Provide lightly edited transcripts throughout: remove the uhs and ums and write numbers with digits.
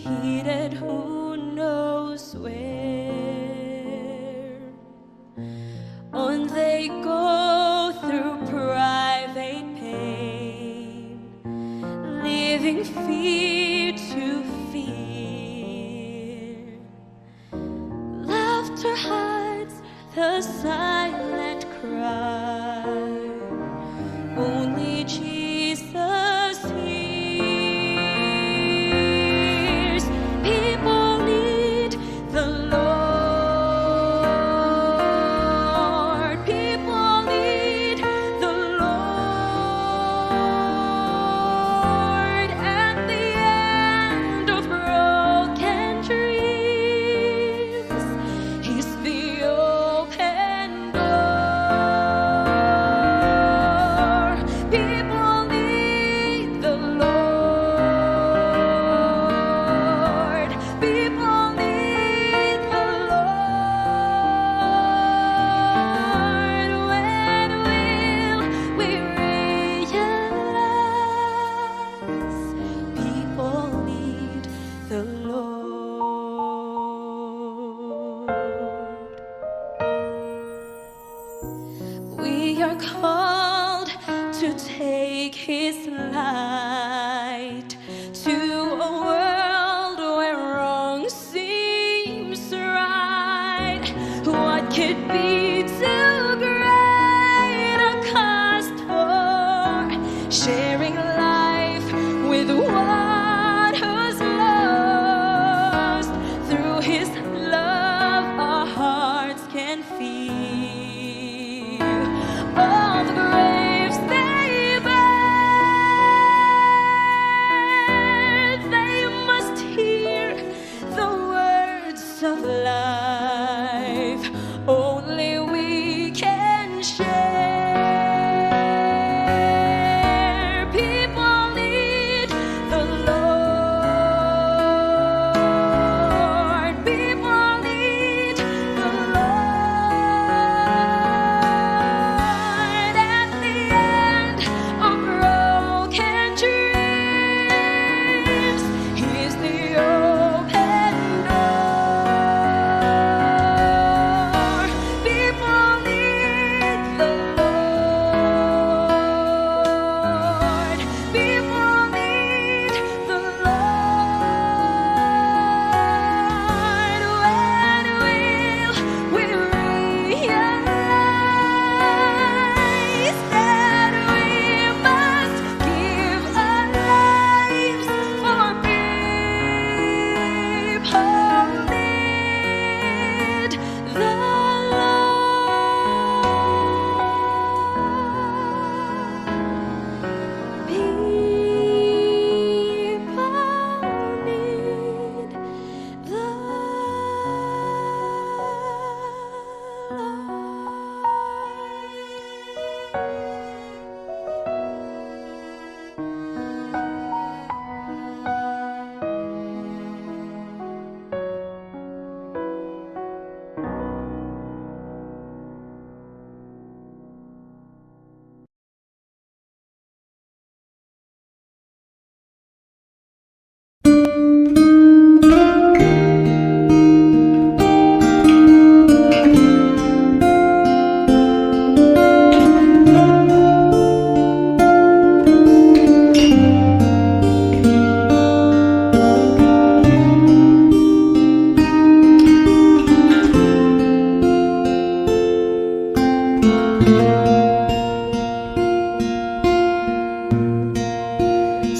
headed who knows where. On they go through private pain, living fear to fear. Laughter hides the silent cry, only Jesus hears. People need the Lord. People need the Lord. At the end of broken dreams, He's the open door. People need the Lord. People need the Lord. When will we realize people need the Lord? We are called to take His light to a world where wrong seems right. What could be too great a cost for sharing life with one who's lost? Through His love, our hearts can feel all the graves they burned. They must hear the words of life only we can share. People need the Lord. People need the Lord. At the end of broken dreams, He's the open door. People need the Lord. People need the Lord. When will we realize that we must give our lives for people need the Lord. People need the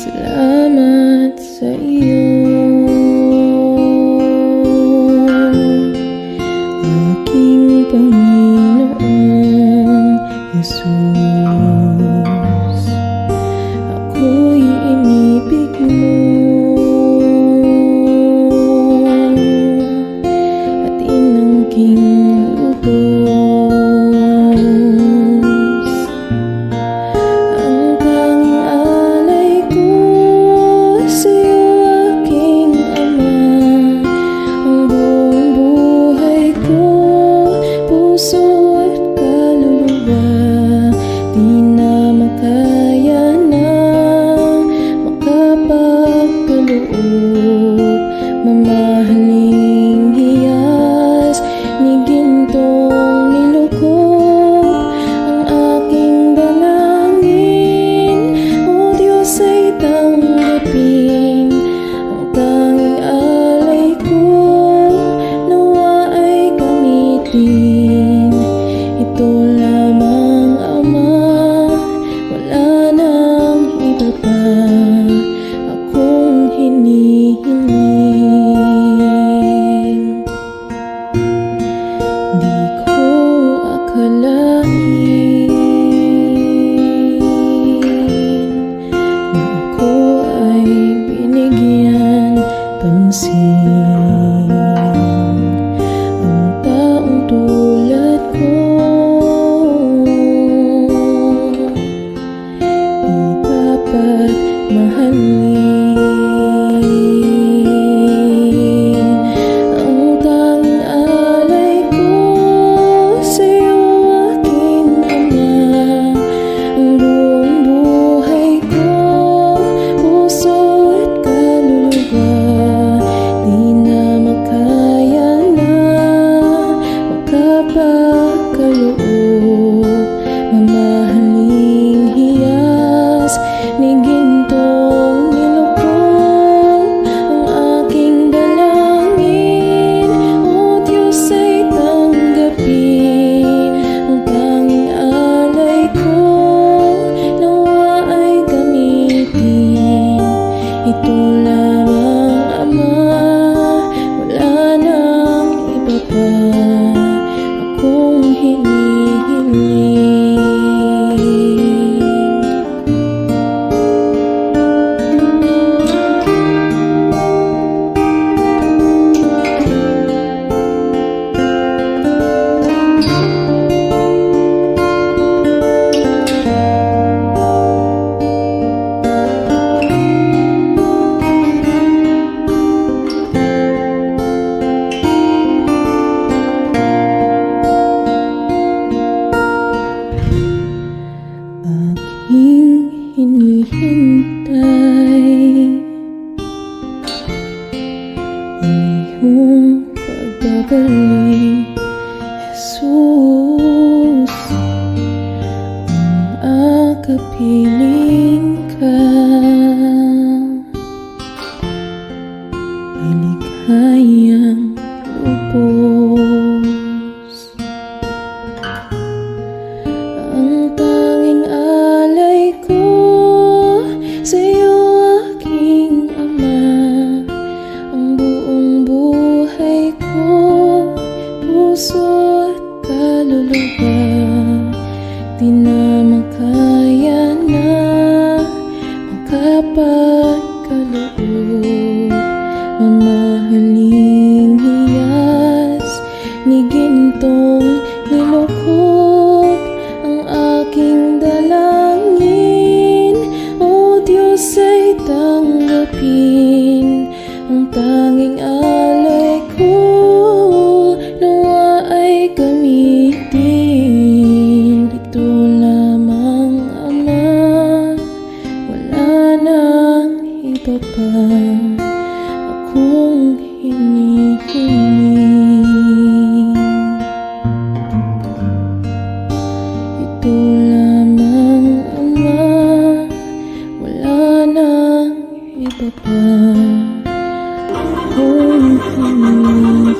Salamat sa iyo, aking Panginoong Jesus. Ako'y inibig mo at inangking lubos. Ang tanging alay ko sa'yo, aking Ama. Ang buong buhay ko, puso at kaluluwa, di na makaya na makapagkaloob hinihiling. Di ko akalain na ako ay binigyan pansin. Ang taong tulad ko di dapat mahalin. Ang tanging alay ko sa'yo, aking Ama. Ang buong buhay ko, puso at kaluluwa, di na makaya na makapakaloob. Mamahaling hiyas ni gintong nilukod ang aking dalangin. O Diyos ay tanggapin ang tanging alay ko, nawa ay gamitin. Ito lamang, Ama, wala nang iba pa akong hinihiling. Aking hinihintay ang iyong pagbabalik, Jesus. Ang akapiling ka ay lighayang lubos. Ang tanging alay ko sa'yo, aking Ama. Ang buong buhay ko, puso at kaluluwa, di na makaya na makapagkaloob. Mamahaling hiyas ni gintong nilukod ang aking dalangin. O Diyos ay tanggapin ang tanging alay ko, nawa ay gamitin. Ito lamang, Ama, wala nang iba pa akong hinihiling. Ito lamang, Ama, wala nang iba pa akong hinihiling.